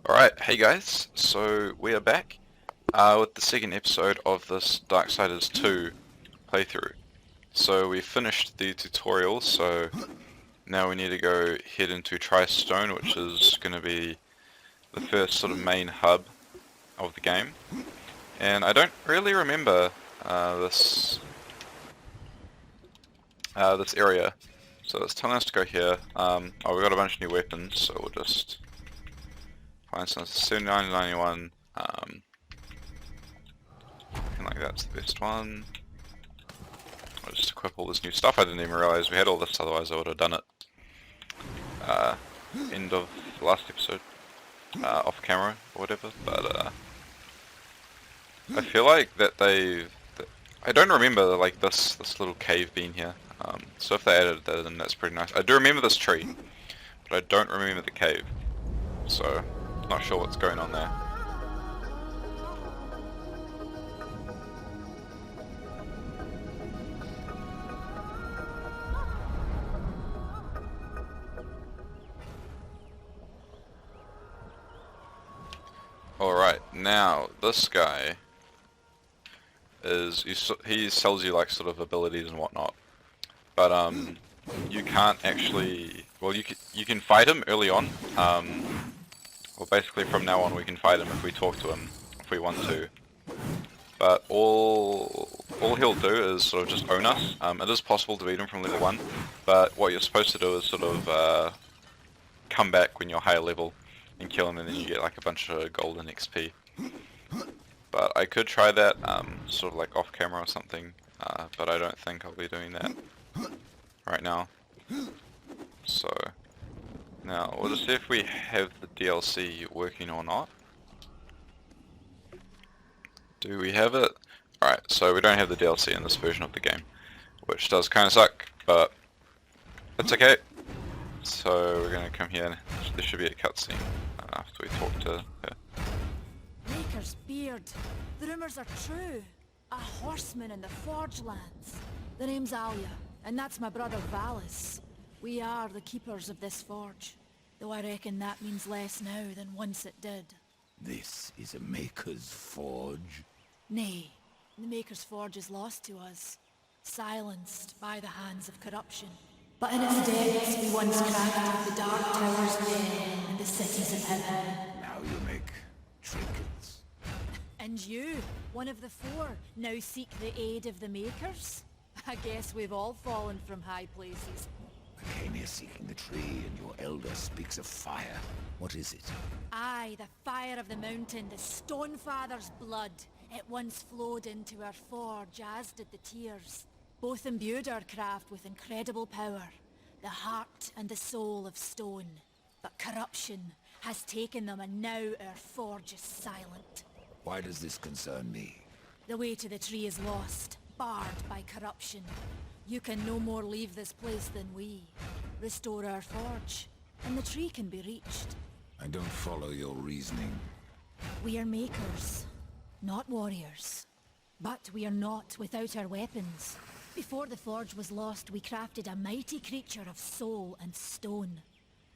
Alright, hey guys, so we are back with the second episode of this Darksiders 2 playthrough. So we finished the tutorial, so now we need to go head into Tristone, which is going to be the first sort of main hub of the game. And I don't really remember this area, so it's telling us to go here. Oh, we've got a bunch of new weapons, so we'll just find some 7991. I feel like that's the best one. I'll just equip all this new stuff. I didn't even realize we had all this, otherwise I would have done it end of the last episode, off camera or whatever. But I feel like that I don't remember like this little cave being here. So if they added that, then that's pretty nice. I do remember this tree, but I don't remember the cave. So not sure what's going on there. Alright, now this guy is, he sells you like sort of abilities and whatnot, but you can't actually, well you can fight him early on. Well, basically from now on we can fight him if we talk to him, if we want to. But all he'll do is sort of just own us. It is possible to beat him from level 1, but what you're supposed to do is sort of come back when you're higher level and kill him, and then you get like a bunch of golden XP. But I could try that sort of like off camera or something, but I don't think I'll be doing that right now. So now we'll just see if we have the DLC working or not. Do we have it? Alright, so we don't have the DLC in this version of the game, which does kind of suck, but it's okay. So we're going to come here. There should be a cutscene after we talk to her. Maker's beard. The rumours are true. A horseman in the Forge lands. The name's Alia, and that's my brother Valis. We are the keepers of this forge, though I reckon that means less now than once it did. This is a Maker's Forge? Nay, the Maker's Forge is lost to us, silenced by the hands of corruption. But in its depths we once crafted the dark towers and the cities of heaven. Now you make trinkets. And you, one of the four, now seek the aid of the Makers? I guess we've all fallen from high places. I came here seeking the tree, and your elder speaks of fire. What is it? Aye, the fire of the mountain, the Stonefather's blood. It once flowed into our forge, as did the tears. Both imbued our craft with incredible power, the heart and the soul of stone. But corruption has taken them, and now our forge is silent. Why does this concern me? The way to the tree is lost, barred by corruption. You can no more leave this place than we. Restore our forge, and the tree can be reached. I don't follow your reasoning. We are makers, not warriors. But we are not without our weapons. Before the forge was lost, we crafted a mighty creature of soul and stone.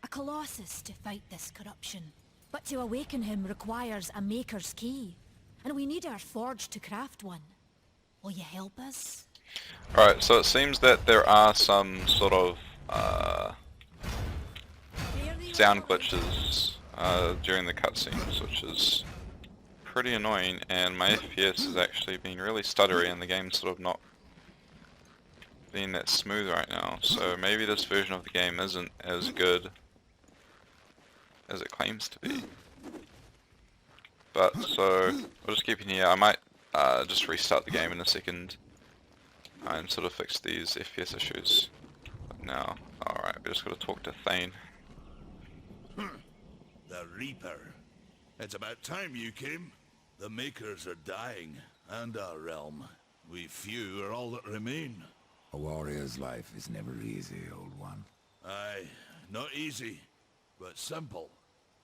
A colossus to fight this corruption. But to awaken him requires a maker's key. And we need our forge to craft one. Will you help us? Alright, so it seems that there are some sort of sound glitches during the cutscenes, which is pretty annoying, and my FPS has actually been really stuttery and the game's sort of not being that smooth right now, so maybe this version of the game isn't as good as it claims to be. But so we'll just keep in here. I might just restart the game in a second and sort of fix these FPS issues. But now, alright, we just got to talk to Thane. The Reaper. It's about time you came. The Makers are dying, and our realm. We few are all that remain. A warrior's life is never easy, old one. Aye, not easy, but simple.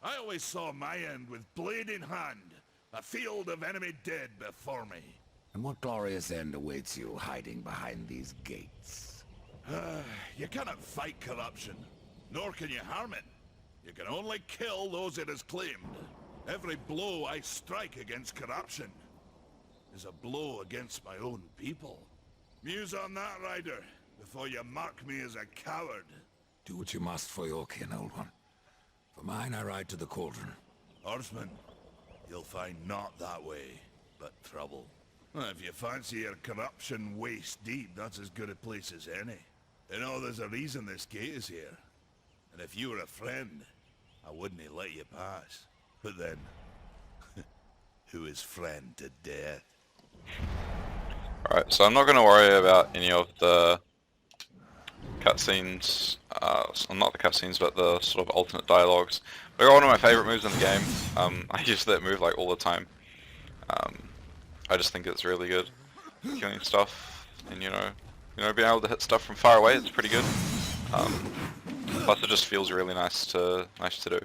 I always saw my end with blade in hand, a field of enemy dead before me. And what glorious end awaits you hiding behind these gates? You cannot fight corruption, nor can you harm it. You can only kill those it has claimed. Every blow I strike against corruption is a blow against my own people. Muse on that, Ryder, before you mark me as a coward. Do what you must for your kin, old one. For mine, I ride to the cauldron. Horseman, you'll find not that way, but trouble. If you fancy your corruption waist deep, that's as good a place as any. You know, there's a reason this gate is here. And if you were a friend, I wouldn't let you pass. But then, who is friend to death? Alright, so I'm not going to worry about any of the cutscenes, not the cutscenes, but the sort of alternate dialogues. But I got one of my favourite moves in the game. I use that move like all the time. I just think it's really good. Killing stuff, and you know, being able to hit stuff from far away, it's pretty good. Plus it just feels really nice to do.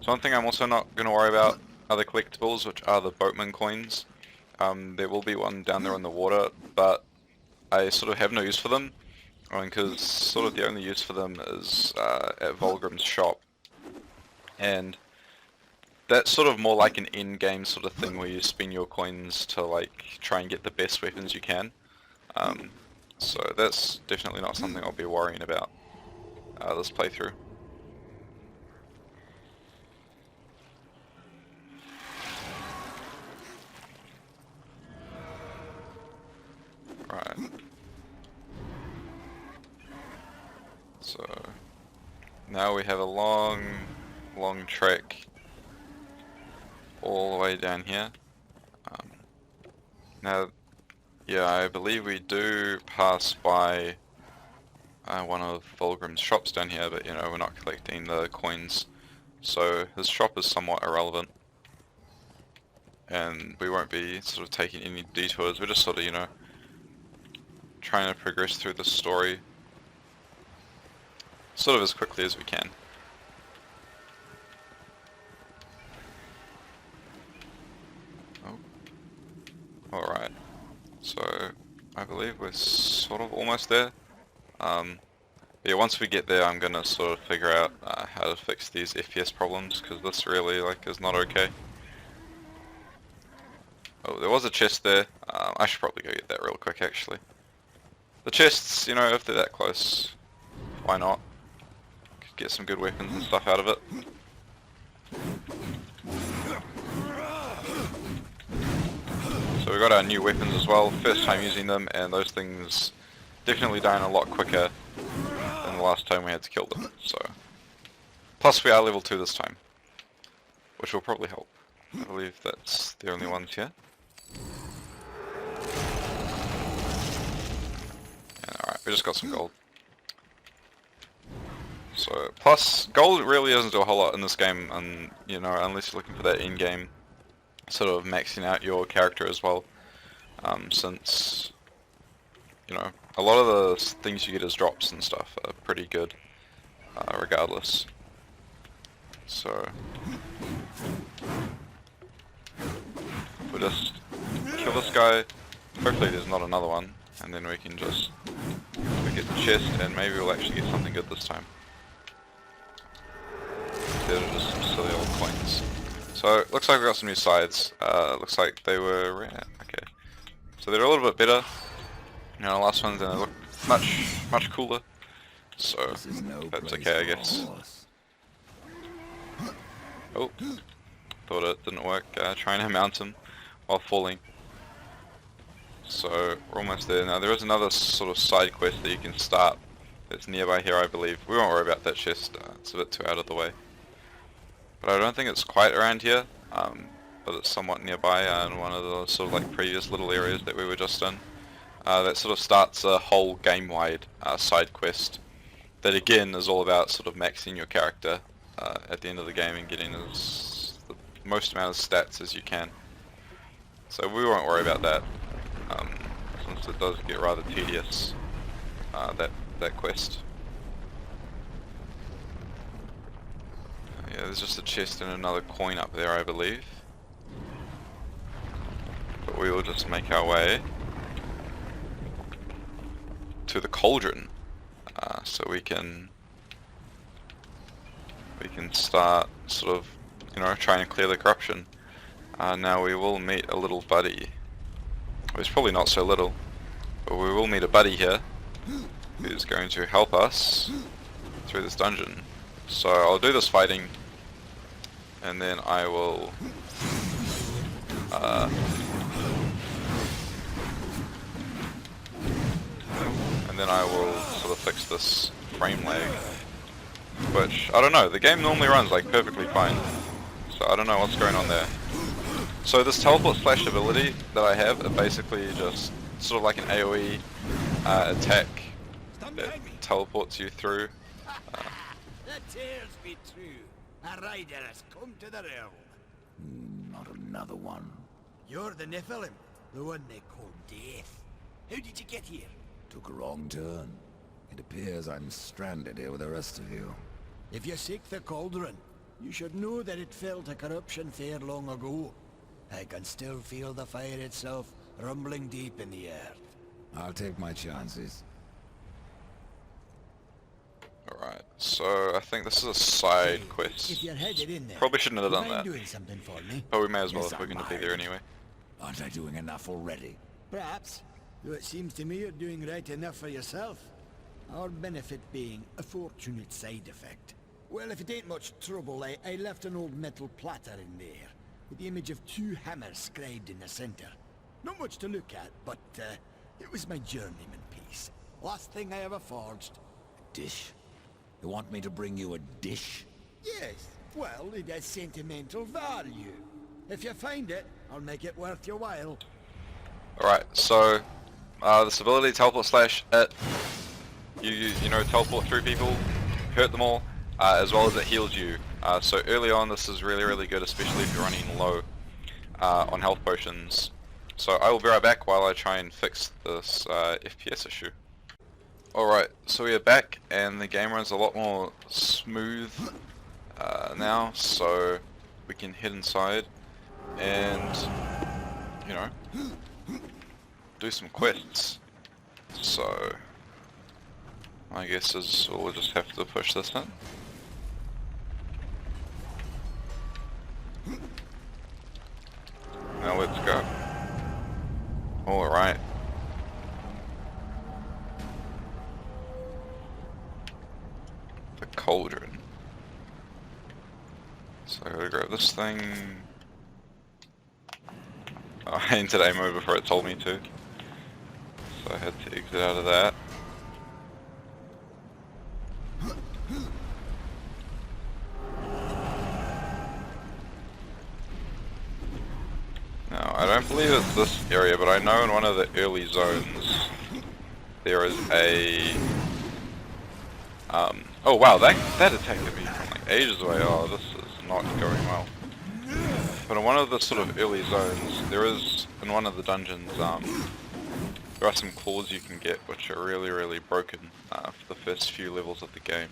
So one thing I'm also not going to worry about are the collectibles, which are the boatman coins. There will be one down there in the water, but I sort of have no use for them, because sort of the only use for them is at Volgrim's shop. And that's sort of more like an in-game sort of thing where you spend your coins to like try and get the best weapons you can. So that's definitely not something I'll be worrying about this playthrough. Right. So now we have a long trek all the way down here. Now, yeah, I believe we do pass by one of Volgrim's shops down here, but you know, we're not collecting the coins, so his shop is somewhat irrelevant. And we won't be sort of taking any detours, we're just sort of, you know, trying to progress through the story sort of as quickly as we can. Oh. Alright, so I believe we're sort of almost there. Yeah, once we get there I'm gonna sort of figure out how to fix these FPS problems, because this really like is not okay. Oh, there was a chest there. I should probably go get that real quick actually. The chests, you know, if they're that close, why not? Could get some good weapons and stuff out of it. So we got our new weapons as well, first time using them, and those things definitely dying a lot quicker than the last time we had to kill them, so. Plus we are level 2 this time, which will probably help. I believe that's the only ones here. Alright, we just got some gold. So, plus, gold really doesn't do a whole lot in this game, and you know, unless you're looking for that in-game sort of maxing out your character as well. Since, you know, a lot of the things you get as drops and stuff are pretty good, regardless. So, we'll just kill this guy. Hopefully there's not another one, and then we can just get the chest, and maybe we'll actually get something good this time. Instead of just some silly old coins. So, looks like we got some new sides. Looks like they were rare. Okay. So they're a little bit better. You know, the last ones, and they look much cooler. So, that's okay, I guess. Oh. Thought it didn't work, trying to mount him while falling. So, we're almost there. Now, there is another sort of side quest that you can start that's nearby here, I believe. We won't worry about that chest, it's a bit too out of the way. But I don't think it's quite around here, but it's somewhat nearby in one of the sort of like previous little areas that we were just in. That sort of starts a whole game-wide side quest that again is all about sort of maxing your character at the end of the game and getting the most amount of stats as you can. So we won't worry about that, since it does get rather tedious, that quest. Yeah, there's just a chest and another coin up there, I believe. But we will just make our way to the cauldron, so we can start sort of you know, trying to clear the corruption. Now we will meet a little buddy. Well, he's probably not so little, but we will meet a buddy here who's going to help us through this dungeon. So I'll do this fighting, and then I will sort of fix this frame lag, which I don't know, the game normally runs like perfectly fine, so I don't know what's going on there. So this teleport slash ability that I have, it basically just sort of like an AoE attack that teleports you through. The tales be true. A rider has come to the realm. Not another one. You're the Nephilim, the one they call Death. How did you get here? Took a wrong turn. It appears I'm stranded here with the rest of you. If you seek the cauldron, you should know that it fell to corruption fair long ago. I can still feel the fire itself rumbling deep in the earth. I'll take my chances. Alright, so I think this is a side quest. If you're headed in there, Probably shouldn't have you done mind that, doing something for me? but we may as well Yes, if we're I going to be mind. there anyway. Aren't I doing enough already? Perhaps, though it seems to me you're doing right enough for yourself. Our benefit being a fortunate side effect. Well, if it ain't much trouble, I left an old metal platter in there, with the image of 2 hammers scribed in the center. Not much to look at, but it was my journeyman piece. Last thing I ever forged. Dish? You want me to bring you a dish? Yes, well, it has sentimental value. If you find it, I'll make it worth your while. Alright, so this ability, teleport slash, it, you know, teleport through people, hurt them all, as well as it heals you. So early on this is really good, especially if you're running low on health potions. So I will be right back while I try and fix this FPS issue. Alright, so we are back and the game runs a lot more smooth now, so we can head inside and, you know, do some quests. So I guess is we'll just have to push this in. Now let's go. Alright. The cauldron. So I gotta grab this thing. Oh, I entered A mode before it told me to. So I had to exit out of that. Now, I don't believe it's this area, but I know in one of the early zones there is a... oh wow, that attacked me from like ages away. Oh, this is not going well. But in one of the sort of early zones, there is, in one of the dungeons, there are some claws you can get which are really broken for the first few levels of the game.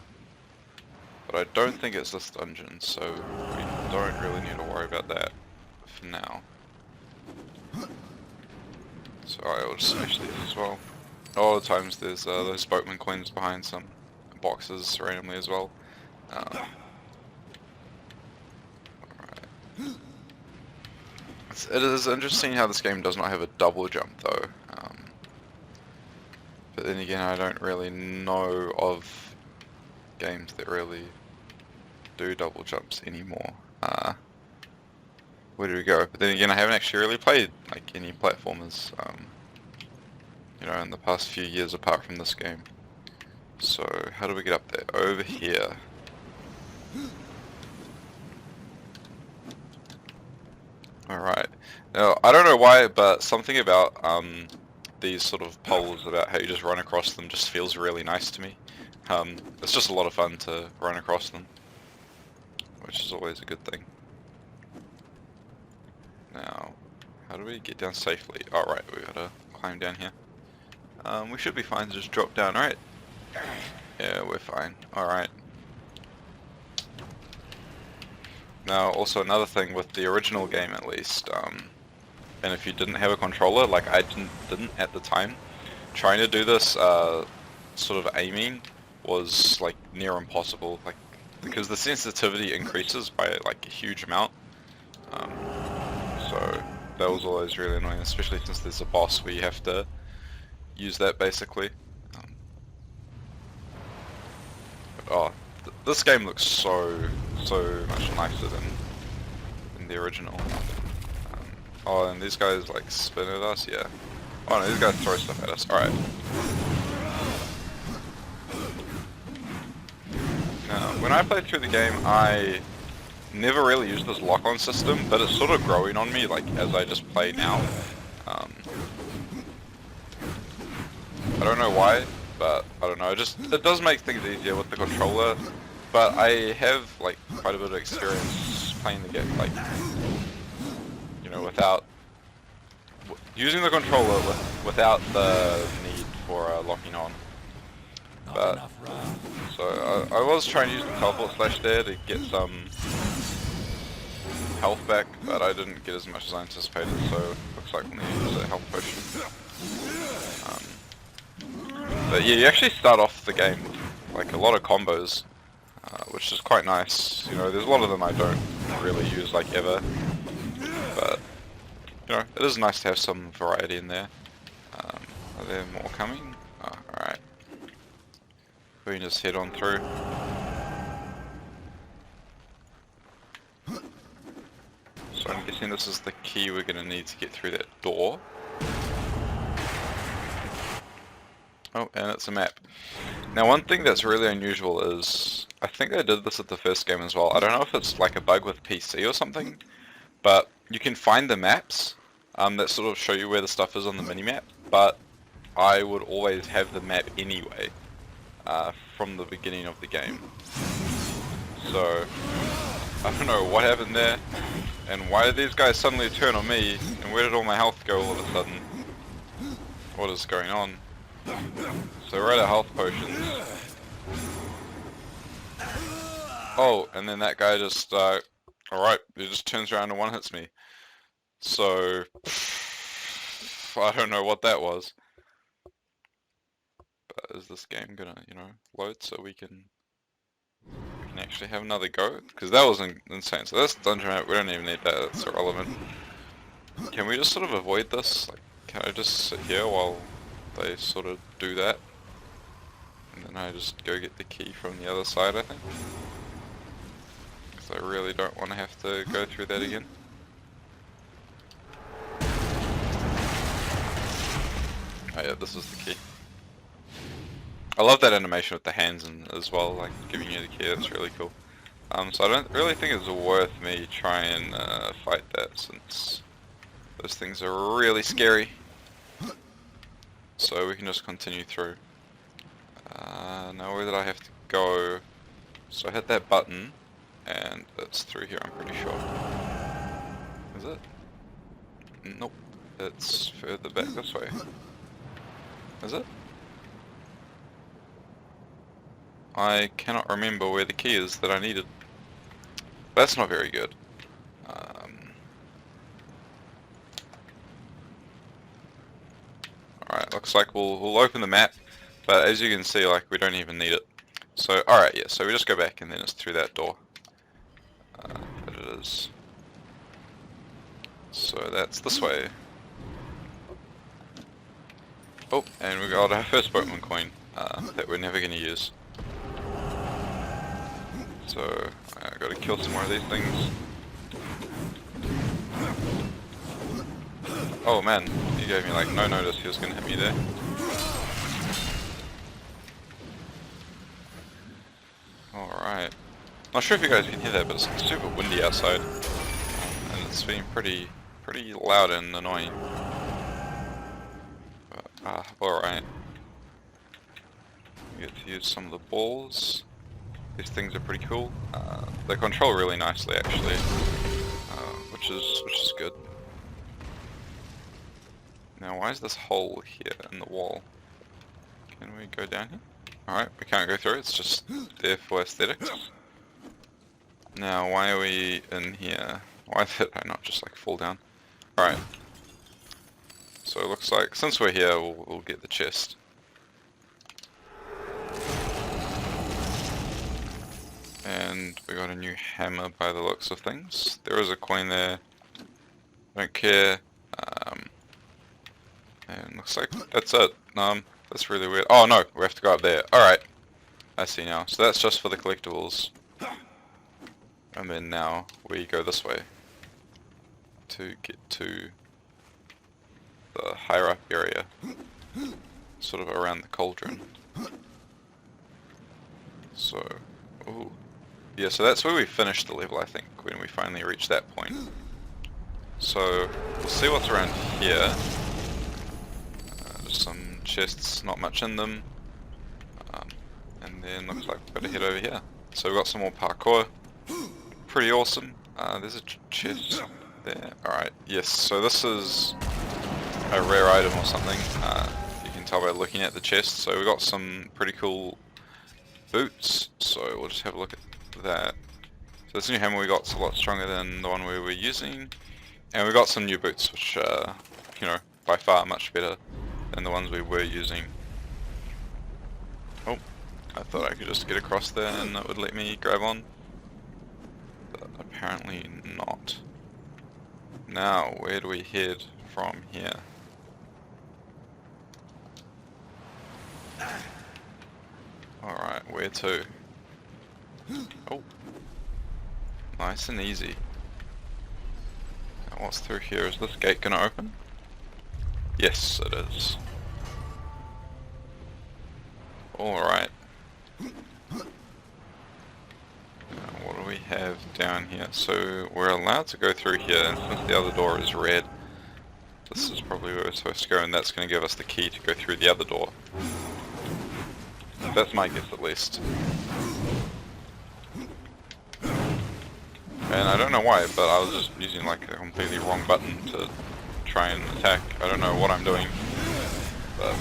But I don't think it's this dungeon, so we don't really need to worry about that for now. So I will just smash these as well. All the times there's those boatman coins behind some boxes randomly as well. Alright. It is interesting how this game does not have a double jump though. But then again, I don't really know of games that really do double jumps anymore. Where do we go? But then again, I haven't actually really played like any platformers, you know, in the past few years apart from this game. So how do we get up there? Over here. Alright. Now, I don't know why, but something about these sort of poles, about how you just run across them, just feels really nice to me. It's just a lot of fun to run across them, which is always a good thing. Now, how do we get down safely? Alright, we gotta climb down here. We should be fine to just drop down, right? Yeah, we're fine. Alright. Now, also another thing with the original game at least, and if you didn't have a controller, like I didn't at the time, trying to do this sort of aiming was like near impossible. Like because the sensitivity increases by like a huge amount. So that was always really annoying, especially since there's a boss where you have to use that basically. Oh, this game looks so much nicer than the original. Oh, and these guys like spin at us, yeah. Oh no, these guys throw stuff at us. Alright. Now, when I played through the game, I never really used this lock-on system, but it's sort of growing on me, like, as I just play now. I don't know why, but I don't know, it does make things easier with the controller, but I have, like, quite a bit of experience playing the game, like, you know, without using the controller without the need for locking on. But so I was trying to use the teleport slash there to get some health back, but I didn't get as much as I anticipated, so it looks like we'll need to use a health potion. But yeah, you actually start off the game with like a lot of combos, which is quite nice. You know, there's a lot of them I don't really use like ever, but you know, it is nice to have some variety in there. Are there more coming? Oh, alright. We can just head on through. So I'm guessing this is the key we're going to need to get through that door. Oh, and it's a map. Now one thing that's really unusual is, I think I did this at the first game as well, I don't know if it's like a bug with PC or something, but you can find the maps that sort of show you where the stuff is on the minimap, but I would always have the map anyway, from the beginning of the game. So, I don't know what happened there, and why did these guys suddenly turn on me, and where did all my health go all of a sudden? What is going on? So we're out of health potions. Oh, and then that guy just, alright, he just turns around and one-hits me. So, I don't know what that was. But is this game gonna, you know, load so we can actually have another go? Because that was insane. So this dungeon map, we don't even need that, it's irrelevant. Can we just sort of avoid this? Like, can I just sit here while they sort of do that? And then I just go get the key from the other side, I think. Because I really don't want to have to go through that again. Oh yeah, this is the key. I love that animation with the hands and as well, like giving you the key, that's really cool. So I don't really think it's worth me trying to fight that, since those things are really scary. So we can just continue through. Now where did I have to go? So I hit that button, and it's through here, I'm pretty sure. Is it? Nope. It's further back this way. Is it? I cannot remember where the key is that I needed. That's not very good. Alright, looks like we'll open the map, but as you can see, like, we don't even need it. So, alright, yeah, so we just go back and then it's through that door. But it is. So that's this way. Oh, and we got our first Pokemon coin that we're never going to use. So, I gotta kill some more of these things. Oh man, he gave me like no notice he was gonna hit me there. Alright. Not sure if you guys can hear that, but it's super windy outside. And it's been pretty loud and annoying. But, alright. We get to use some of the balls. These things are pretty cool. They control really nicely actually, which is good. Now why is this hole here in the wall? Can we go down here? Alright, we can't go through, it's just there for aesthetics. Now why are we in here? Why did I not just like fall down? Alright. So it looks like, since we're here, we'll get the chest. And we got a new hammer by the looks of things. There is a coin there. Don't care. And looks like that's it. That's really weird. Oh no, we have to go up there. Alright. I see now. So that's just for the collectibles. And then now we go this way to get to the higher up area. Sort of around the cauldron. So, ooh. Yeah, so that's where we finished the level, I think, when we finally reached that point. So, we'll see what's around here. Just some chests, not much in them. And then looks like we've got to head over here. So we've got some more parkour. Pretty awesome. There's a chest there. Alright, yes, so this is a rare item or something. You can tell by looking at the chest. So we've got some pretty cool boots. So we'll just have a look at that. So this new hammer we got is a lot stronger than the one we were using. And we got some new boots, which are, you know, by far much better than the ones we were using. Oh, I thought I could just get across there and it would let me grab on. But apparently not. Now, where do we head from here? Alright, where to? Oh. Nice and easy. Now what's through here? Is this gate gonna open? Yes, it is. Alright. What do we have down here? So we're allowed to go through here, and since the other door is red, this is probably where we're supposed to go, and that's going to give us the key to go through the other door. That's my guess at least. And I don't know why, but I was just using like a completely wrong button to try and attack. I don't know what I'm doing. But,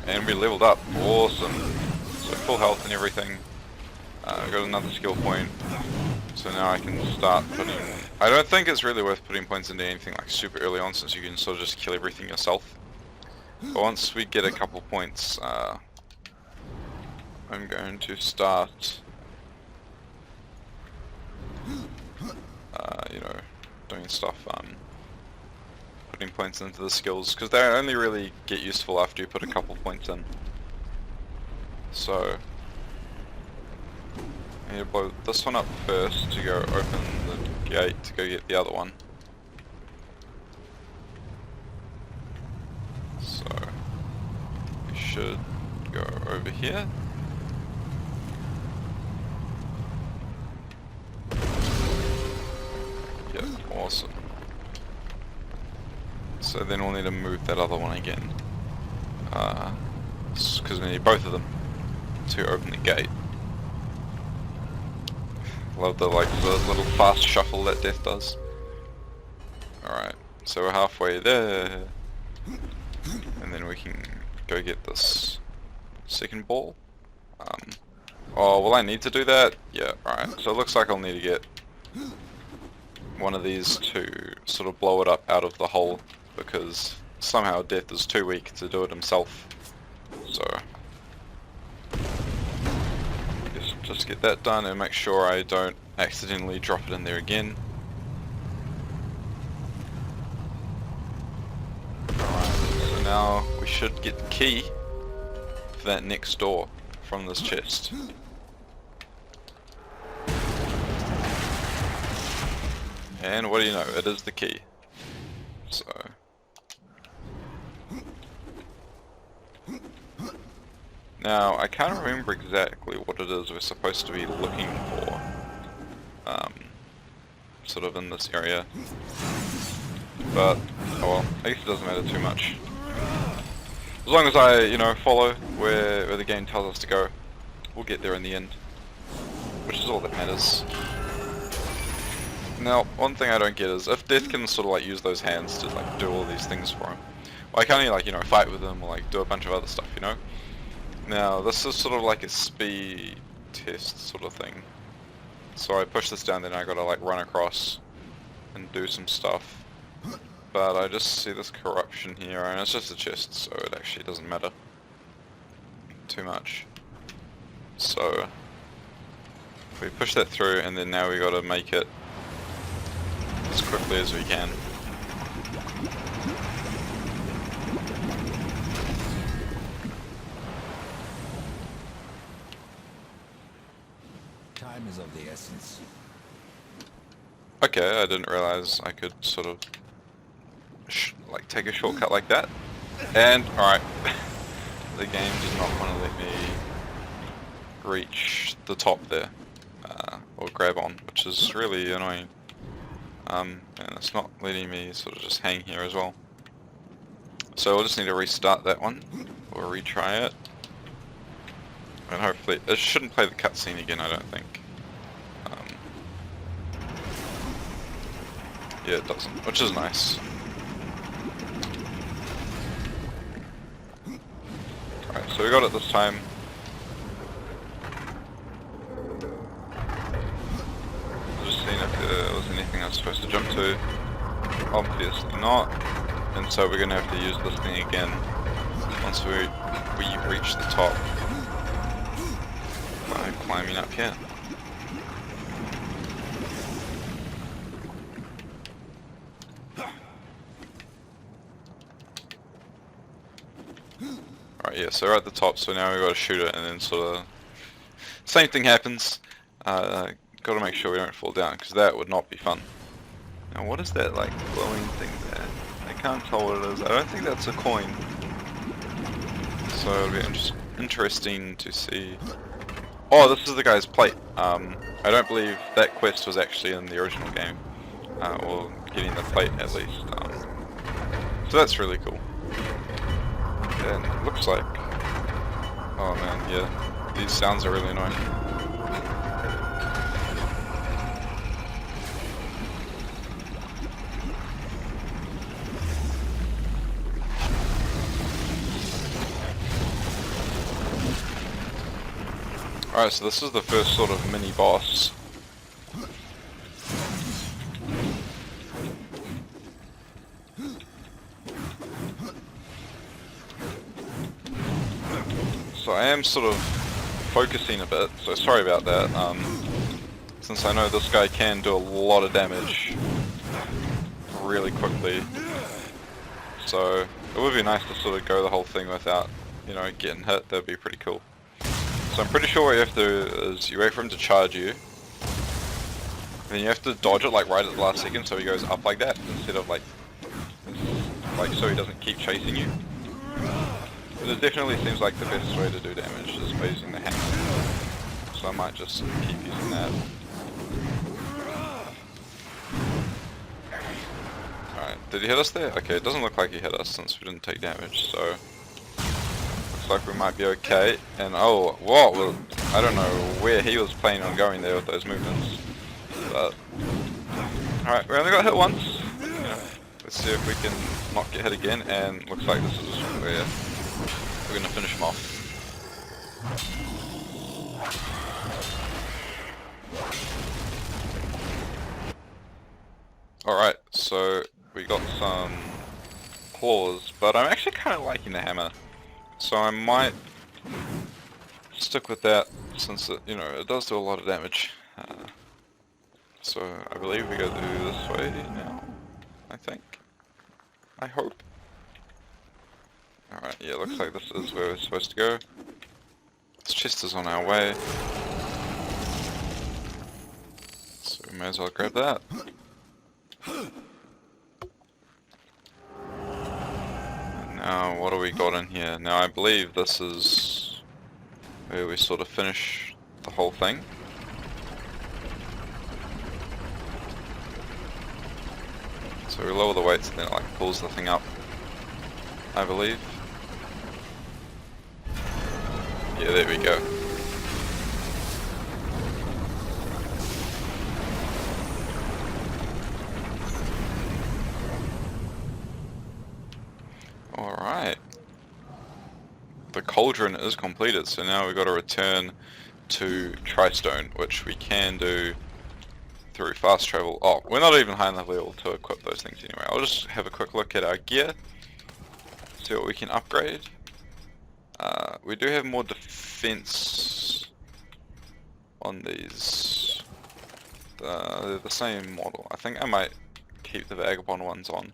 and we leveled up. Awesome. So full health and everything. Got another skill point. So now I can start putting... I don't think it's really worth putting points into anything like super early on, since you can sort of just kill everything yourself. But once we get a couple points, I'm going to start... you know, doing stuff, putting points into the skills, because they only really get useful after you put a couple points in. So, I need to blow this one up first to go open the gate to go get the other one. So, we should go over here. Yeah, awesome. So then we'll need to move that other one again. Because we need both of them to open the gate. Love the little fast shuffle that death does. Alright, so we're halfway there. And then we can go get this second ball. Oh, will I need to do that? Yeah, alright. So it looks like I'll need to get one of these to sort of blow it up out of the hole, because somehow Death is too weak to do it himself. So just get that done and make sure I don't accidentally drop it in there again. Alright, so now we should get the key for that next door from this chest. And what do you know, it is the key. So now I can't remember exactly what it is we're supposed to be looking for, sort of in this area, but oh well, I guess it doesn't matter too much. As long as I, you know, follow where the game tells us to go, we'll get there in the end, which is all that matters. Now, one thing I don't get is if Death can sort of like use those hands to like do all these things for him, why can't he like, you know, fight with them or like do a bunch of other stuff, you know? Now, this is sort of like a speed test sort of thing. So I push this down, then I gotta like run across and do some stuff. But I just see this corruption here, and it's just a chest, so it actually doesn't matter too much. So We push that through, and then now we got to make it as quickly as we can. Time is of the essence. Okay, I didn't realize I could sort of like take a shortcut like that. And alright, the game did not want to let me reach the top there, or grab on, which is really annoying. And it's not letting me sort of just hang here as well. So we'll just need to restart that one, or retry it. And hopefully, it shouldn't play the cutscene again, I don't think. Yeah, it doesn't, which is nice. Alright, so we got it this time. Just seeing if there was anything I was supposed to jump to. Obviously not. And so we're going to have to use this thing again once we reach the top by climbing up here. Alright, yeah, so we're at the top, so now we've got to shoot it, and then sort of same thing happens. Got to make sure we don't fall down, because that would not be fun. Now what is that like glowing thing there? I can't tell what it is. I don't think that's a coin. So it'll be interesting to see. Oh, this is the guy's plate. I don't believe that quest was actually in the original game. Or getting the plate at least. So that's really cool. And it looks like... Oh man, yeah. These sounds are really annoying. Alright, so this is the first sort of mini boss. So I am sort of focusing a bit, so sorry about that, since I know this guy can do a lot of damage really quickly. So it would be nice to sort of go the whole thing without, you know, getting hit. That'd be pretty cool. So I'm pretty sure what you have to do is you wait for him to charge you, and then you have to dodge it like right at the last second so he goes up like that, instead of like so he doesn't keep chasing you. But it definitely seems like the best way to do damage is by using the hammer. So I might just keep using that. Alright, did he hit us there? Okay, it doesn't look like he hit us since we didn't take damage, so looks like we might be okay. And oh, whoa, well, I don't know where he was planning on going there with those movements. But alright, we only got hit once. Yeah, let's see if we can not get hit again, and looks like this is where we're gonna finish him off. Alright, so we got some claws, but I'm actually kind of liking the hammer. So I might stick with that since it, you know, it does do a lot of damage. So I believe we go to this way now, I think. I hope. Alright, yeah, looks like this is where we're supposed to go. This chest is on our way. So we may as well grab that. And now, what do we got in here? Now I believe this is where we sort of finish the whole thing. So we lower the weights and then it like pulls the thing up, I believe. Yeah, there we go. Alright. The cauldron is completed, so now we've got to return to Tristone, which we can do through fast travel. Oh, we're not even high enough level to equip those things anyway. I'll just have a quick look at our gear, see what we can upgrade. We do have more defense on these. They're the same model. I think I might keep the Vagabond ones on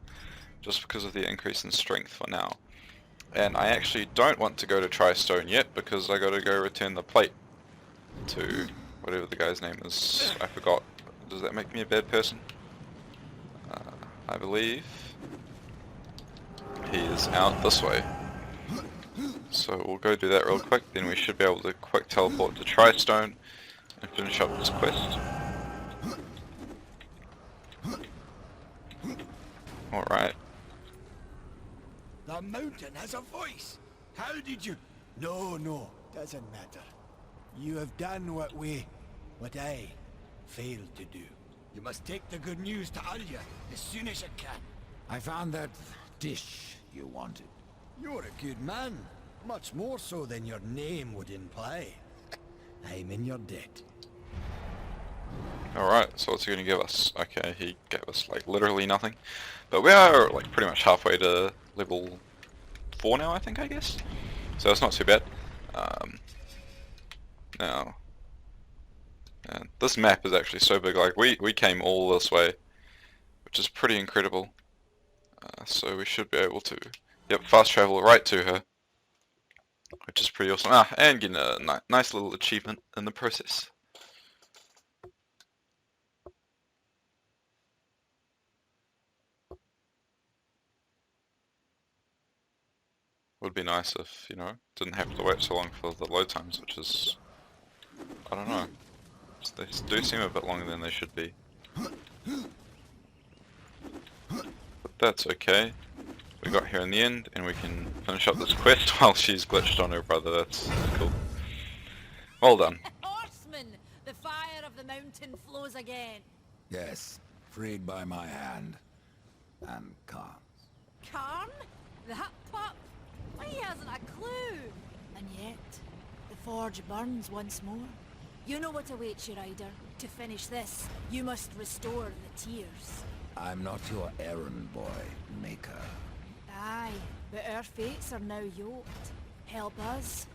just because of the increase in strength for now. And I actually don't want to go to Tristone yet because I gotta go return the plate to whatever the guy's name is. I forgot. Does that make me a bad person? I believe he is out this way. So we'll go do that real quick, then we should be able to quick teleport to Tristone and finish up this quest. Alright. The mountain has a voice. How did you... No, doesn't matter. You have done what I failed to do. You must take the good news to Alya as soon as you can. I found that dish you wanted. You're a good man. Much more so than your name would imply. I'm in your debt. Alright, so what's he gonna give us? Okay, he gave us like literally nothing. But we are like pretty much halfway to level 4 now, I think, I guess. So it's not too bad. Now, and this map is actually so big, like we came all this way, which is pretty incredible. So we should be able to, fast travel right to her, which is pretty awesome. And getting a nice little achievement in the process. Would be nice if, didn't have to wait so long for the load times, which is, I don't know, they do seem a bit longer than they should be. But that's okay. We got here in the end, and we can finish up this quest while she's glitched on her brother. That's cool. Well done. Horsemen! The fire of the mountain flows again. Yes, freed by my hand. And Khan's. Karn? That pup? He hasn't a clue. And yet, the forge burns once more. You know what awaits you, Ryder. To finish this, you must restore the tears. I'm not your errand boy, Maker. Aye, but our fates are now yoked. Help us,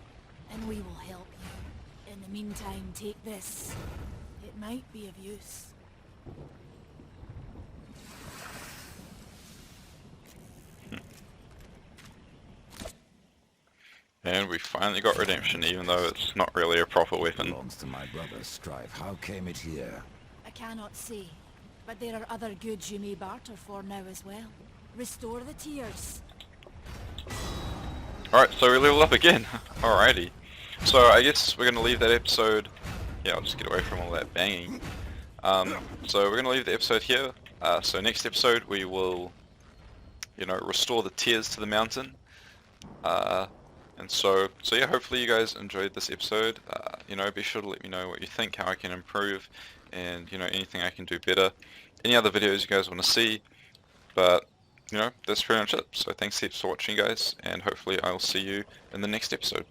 and we will help you. In the meantime, take this. It might be of use. And we finally got redemption, even though it's not really a proper weapon. Belongs to my brother's strife. How came it here? I cannot say, but there are other goods you may barter for now as well. Restore the tears. Alright, so we level up again. Alrighty. So I guess we're going to leave that episode... Yeah, I'll just get away from all that banging. So we're going to leave the episode here. So next episode we will, restore the tears to the mountain. And so yeah, hopefully you guys enjoyed this episode. Be sure to let me know what you think, how I can improve, and anything I can do better. Any other videos you guys want to see. But that's pretty much it. So thanks heaps for watching, guys, and hopefully I'll see you in the next episode.